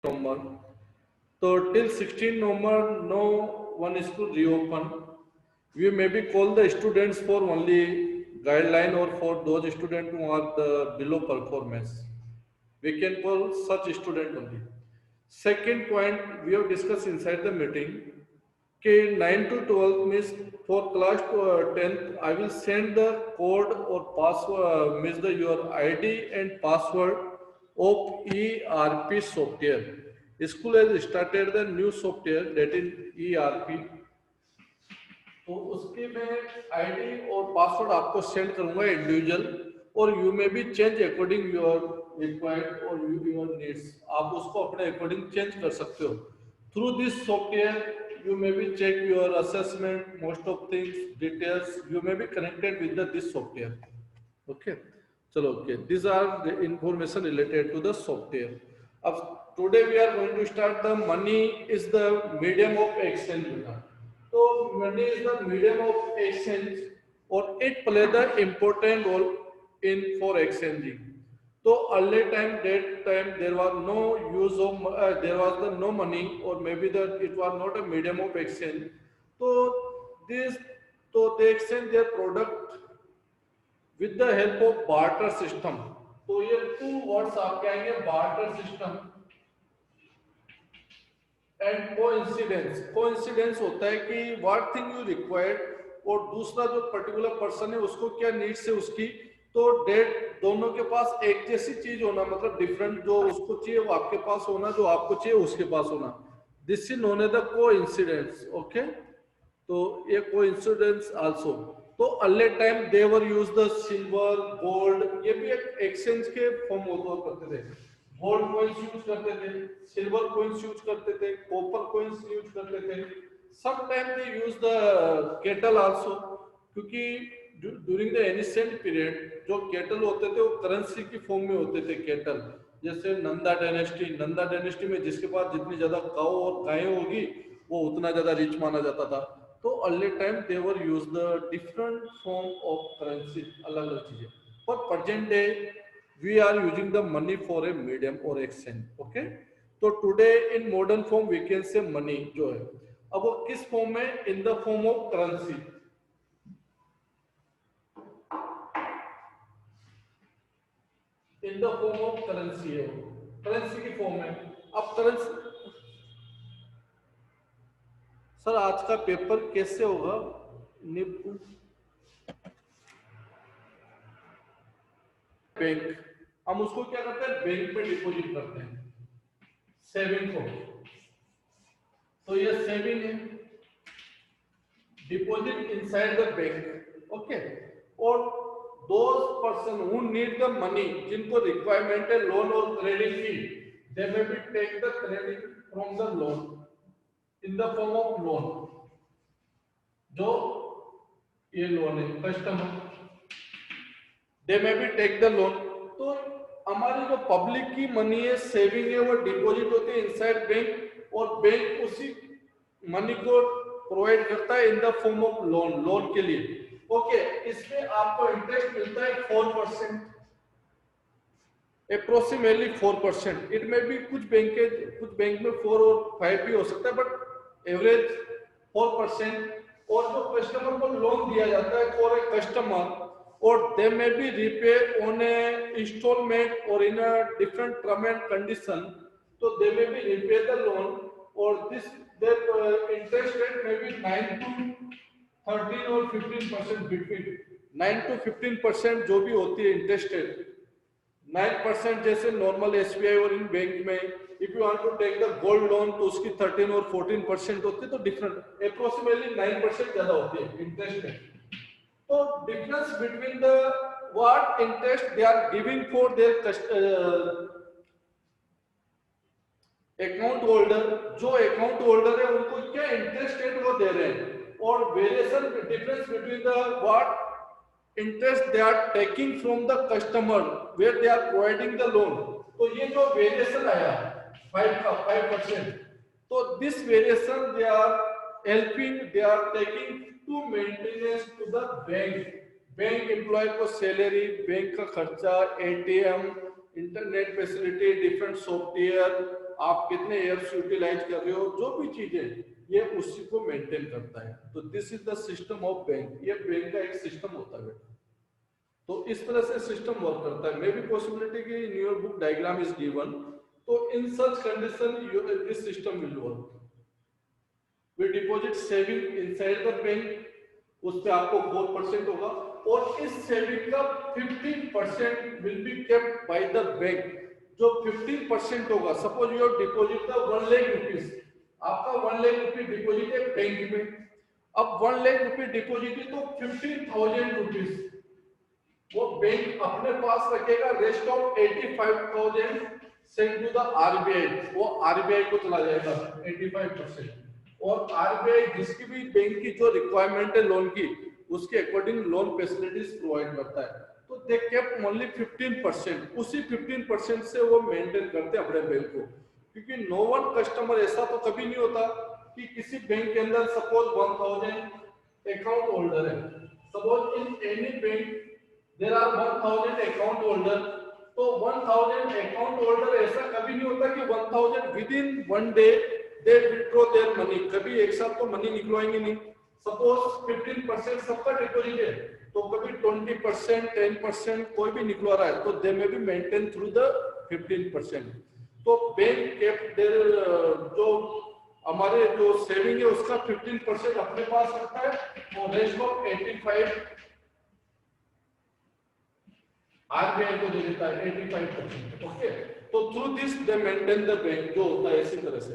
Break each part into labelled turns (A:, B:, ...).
A: November. So till 16 November, no one is to reopen. We maybe call the students for only guideline or for those students who are the below performance. We can call such student only. Second point we have discussed inside the meeting. Okay, 9 to 12 means for class to 10th, I will send the code or password, means the your ID and password of ERP software. School has started the new software that is ERP. तो उसके मैं ID और password आपको send करूंगा individual और you may be change according your required और your needs आप उसको अपने अकॉर्डिंग चेंज कर सकते हो through this software you may be check your assessment most of things details you may be connected with this software okay चलो okay this are the information related to the software अब today we are going to start the money is the medium of exchange तो money is the medium of exchange or it play the important role in for exchanging. So early time that time there was no use of there was the no money or maybe that it was not a medium of exchange. So this so they exchange their product with the help of barter system. तो ये two words आपके आएंगे barter system and coincidence होता है कि what thing you required और दूसरा जो पर्टिकुलर पर्सन है उसको क्या नीड्स है उसकी तो डेट दोनों के पास एक जैसी चीज होना मतलब डिफरेंट जो उसको चाहिए वो आपके पास होना जो आपको चाहिए उसके पास होना this is known as the coincidence okay तो ये कोइंसिडेंस आल्सो तो early time they were use the silver gold ये भी एक एक्सचेंज के फॉर्म हुआ करते थे गोल्ड कॉइंस यूज करते थे सिल्वर कॉइंस यूज करते थे कॉपर कॉइंस यूज करते थे some time they use the cattle also क्योंकि ड्यूरिंग द एनिशियंट पीरियड जो केटल होते थे वो करेंसी की फॉर्म में होते थे केटल जैसे नंदा डायनेस्टी में जिसके पास जितनी ज्यादा काऊ और गायें होगी वो उतना ज्यादा रिच माना जाता था तो early time they were use the different form of currency अलग अलग चीजें पर present day we are using the money for a medium or exchange okay so today in modern form we can say money जो है अब वो किस form में इन the form of currency in the form of currency है currency की form में अब करेंसी सर आज का पेपर कैसे होगा बैंक हम उसको क्या करते हैं बैंक में डिपॉजिट करते हैं सेविंग को तो ये सेविंग है deposit inside the bank okay और those person who need the money जिनको रिक्वायरमेंट है लोन और क्रेडिट की they may be take the credit from the loan in the form of loan जो ये लोन है customer they may be take the loan तो हमारी जो पब्लिक की मनी है सेविंग है वो डिपॉजिट होती है इनसाइड बैंक और बैंक उसी मनी को प्रोवाइड करता है इन द फॉर्म ऑफ लोन के लिए ओके इसमें आपको इंटरेस्ट मिलता है 4% अप्रोक्सीमेटली 4% इट में भी कुछ बैंक में 4 और 5 भी हो सकता है बट एवरेज 4% और जो कस्टमर को लोन दिया जाता है for a customer or they may be repaid on a installment or in a different term and condition so they may be repay the loan or this their interest rate may be 9 to 13 or 15% between 9 to 15% जो भी होती है interest rate 9% जैसे normal SBI और इन bank में if you want to take the gold loan तो उसकी 13 और 14% होती है तो डिफरेंट अप्रोक्सीमेटली 9% ज्यादा होती है interest rate So difference between the what interest they are giving for their account holder जो account holder है उनको क्या interest rate वो दे रहे हैं और variation difference between the what interest they are taking from the customer where they are providing the loan तो ये जो variation आया 5% तो this variation they are helping they are taking to maintenance to the bank employ को salary bank का खर्चा ATM internet facility different software आप कितने एयर्स यूटिलाइज कर रहे हो, जो भी चीजें ये उसी को मेंटेन करता है। तो this is the system of bank, ये बैंक का एक सिस्टम होता है बेटा। तो इस तरह से सिस्टम वर्क करता है। मे बी पॉसिबिलिटी कि in your book diagram is given, तो in such condition this system will work. We deposit saving inside the bank, उस पे आपको 4% होगा, और इस सेविंग का 15% will be kept by the bank. जो 15% होगा, सपोज योर डिपॉजिट का 1 लाख रुपीज, आपका 1 लाख रुपए डिपॉजिट है बैंक में। अब 1 लाख रुपए डिपॉजिट है तो 15,000 रुपीज वो बैंक अपने पास रखेगा, rest of 85,000 send to the RBI, वो आरबीआई को चला जाएगा 85%। और आरबीआई जिसकी भी बैंक की जो रिक्वायरमेंट है लोन की, उसके अकॉर्डिंग लोन फैसिलिटीज प्रोवाइड करता है। तो दे केप्ट ओनली 15%, उसी 15% से वो मेंटेन करते हैं अपने बैंक को। क्योंकि नो वन कस्टमर, ऐसा तो कभी नहीं होता कि किसी बैंक के अंदर सपोज 1000 अकाउंट होल्डर है, suppose in any bank there are 1000 account holder, तो 1000 अकाउंट होल्डर ऐसा कभी नहीं होता कि 1000 with in 1 day they withdraw their money, कभी एक साथ तो मनी निकलवाएंगे नहीं। सपोज 15% सबका डिपॉजिट है, तो कभी 20%, 10% कोई भी निकलवा रहा है, तो दे में बी मेंटेन थ्रू द 15%। तो बैंक केप्ट देयर, जो हमारे जो सेविंग है उसका 15% अपने पास रखता है, और रेस्ट ऑफ 85 आरबीआई को दे देता है 85%। ओके, तो through this they maintain the bank, जो होता है इसी तरह से।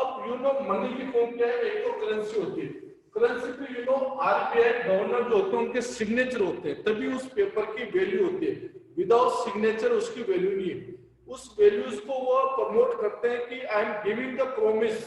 A: अब यू नो मनी की फॉर्म क्या है, एक तो करेंसी होती है, करेंसी पे यू नो आरबीआई गवर्नर जो होते हैं उनके सिग्नेचर होते हैं, तभी उस पेपर की वैल्यू होती है। विदाउट सिग्नेचर उसकी वैल्यू नहीं है। उस वैल्यूज को वो प्रमोट करते हैं कि I am giving the promise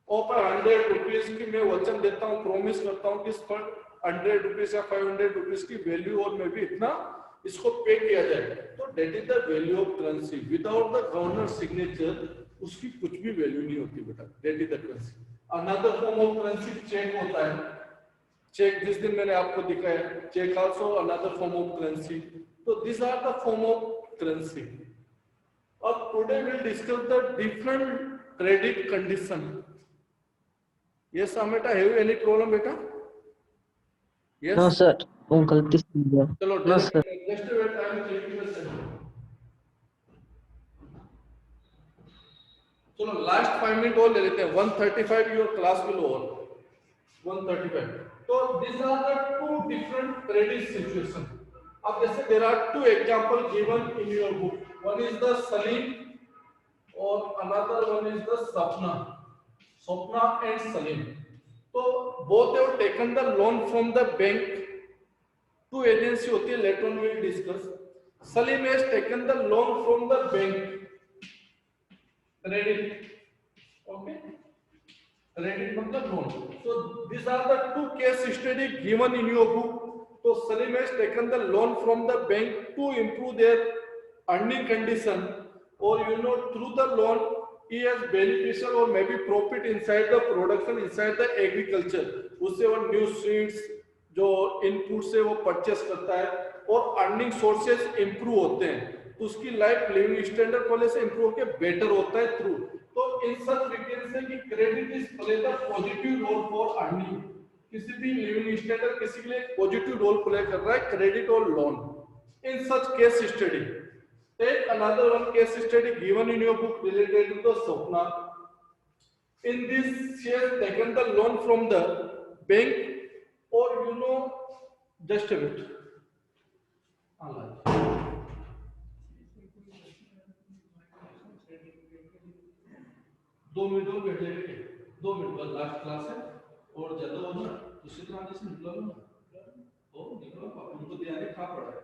A: of 100 rupees की, मैं वचन देता हूँ, प्रॉमिस करता हूँ कि 100 रुपीज या 500 रुपीज की वैल्यू, और मैं भी इतना इसको पे किया जाए। तो debt is the value of currency. Without the governor signature उसकी कुछ भी वैल्यू नहीं होती बेटा, debt is the currency. Another form of currency cheque होता है, चेक जिस दिन मैंने आपको दिखाया, cheque also another form of currency. तो this are the form of currency. अब today will discuss the different credit condition. Yes बेटा, हैव एनी प्रॉब्लम बेटा? यस
B: नो सर, वो गलती से दिया।
A: चलो
B: no sir,
A: just wait, I am checking the session. चलो लास्ट 5 मिनट और ले लेते हैं, 1:35 योर क्लास विल ओवर, 1:35। तो this are the two different credit situation. अब जैसे there are two example given in your book, one is the Salim और another one is the सपना, स्वप्ना एंड सलीम। तो both have taken the loan from the bank, two agency होती है, later on will discuss. Salim has taken the loan from the bank, credit, okay, credit मतलब loan. So these are the two case study given in your book. So Salim has taken the loan from the bank to improve their earning condition, or you know through the loan he has beneficial or maybe profit inside the production, inside the agriculture. उससे वो new seeds जो input से वो purchase करता है, और earning sources improve होते हैं, तो उसकी लाइफ लिविंग स्टैंडर्ड पहले से इंप्रूव होकर बेटर होता है थ्रू। तो in such we can say कि credit is play the positive role for earning. किसी भी लिविंग स्टैंडर्ड किसी के लिए पॉजिटिव रोल प्ले कर रहा है, क्रेडिट और loan. In such case study, take another one case study given in your book related to the Swapna. In this she has taken the loan from the bank, और you know just a minute, दो minute और बैठ जाएंगे, 2 minute बाद last class है, और ज्यादा हो ना उसी तरह से निकला लो ना, तो निकलो उनको दिया है, खा पड़ा है,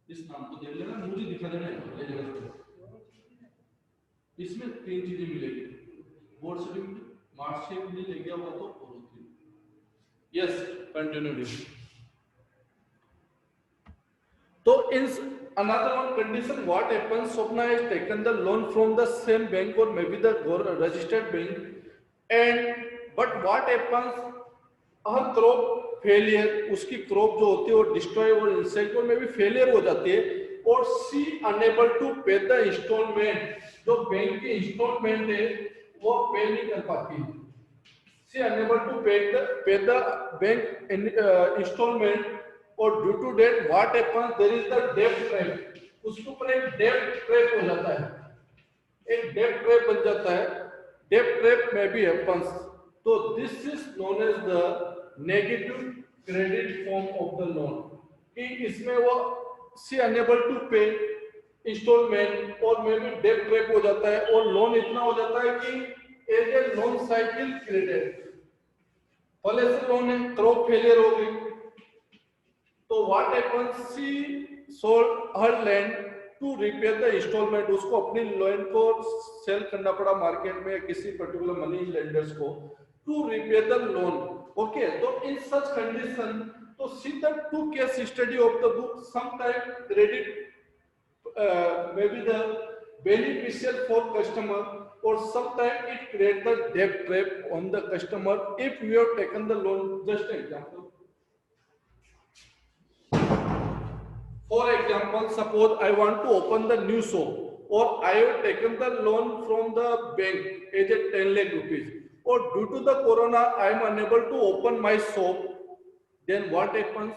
A: इस नाम को देख लेना, मुझे दिखा देना, ले जाना। इसमें 3 चीजें मिलेगी, बोर्ड सर्टिफिकेट, मार्कशीट नहीं ले गया हुआ तो और होती है। Yes, continue. तो इन another one condition, what happens, Swapna has taken the loan from the same bank or maybe the registered bank, and but what happens, her crop failure, उसकी क्रॉप जो होती है वो डिस्ट्रॉय और इंसेक्ट और में भी फेलियर हो जाती है, और she unable to pay the instalment, जो बैंक की इंस्टॉलमेंट है वो पे नहीं कर पाती, she unable to pay the bank instalment, और due to debt what happens, there is the डेब्ट ट्रैप, उसके ऊपर एक डेब्ट ट्रैप हो जाता है, एक डेब्ट ट्रैप बन जाता है, डेब्ट ट्रैप में भी हैपेंस, तो this is known as the negative credit form of the loan, कि इसमें वो she unable to pay instalment और में भी डेब्ट ट्रैप हो जाता है, और लोन इतना हो जाता है कि as a loan cycle credit, पहले से लोन है, क्रॉप फेलियर हो गई, तो what happens, she sold her land to repay the instalment, उसको अपनी लैंड को सेल करना पड़ा मार्केट में किसी पर्टिकुलर मनी लेंडर्स को to repay the loan, okay. तो इन सच कंडीशन, तो see the two case study of the book, some time credit may be the beneficial for customer, or sometime it create the debt trap on the customer if we have taken the loan. Just an example, for example, suppose I want to open the new shop, or I have taken the loan from the bank as a 10 lakh rupees, or due to the corona I am unable to open my shop, then what happens,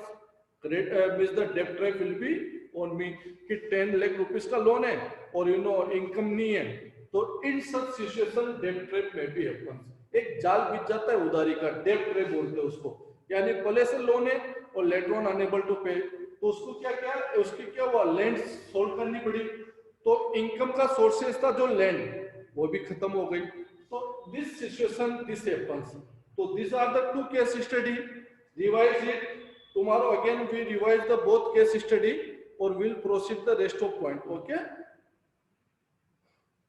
A: means the debt trap will be on me कि 10 lakh rupees का loan है और income नहीं है, तो इन सब situation डेब्ट trap में भी हैपेंस, एक जाल बिछ जाता है उधारी का, डेब्ट ट्रैप बोलते हैं उसको, यानी पहले से लोन है और लेटर ऑन अनेबल टू पे, तो उसको क्या उसकी क्या हुआ, लैंड सोल्ड करनी पड़ी, तो इनकम का सोर्सेस था जो लैंड वो भी खत्म हो गई, तो दिस सिचुएशन दिस हैपेंस, तो this are the two case study, revise it tomorrow, again we revise the both case study or we'll proceed the rest of point, okay?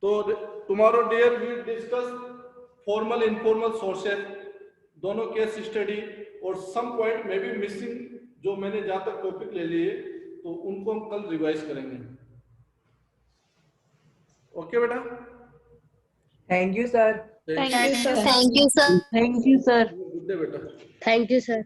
A: So tomorrow dear we will discuss formal informal sources, दोनों case study, और some point में भी missing जो मैंने जहां तक topic ले लिए तो उनको हम कल रिवाइज करेंगे, ओके बेटा?
C: Thank you, sir.
D: Thank you, sir.
B: Thank you, sir.
A: Good day बेटा।
D: Thank you, sir.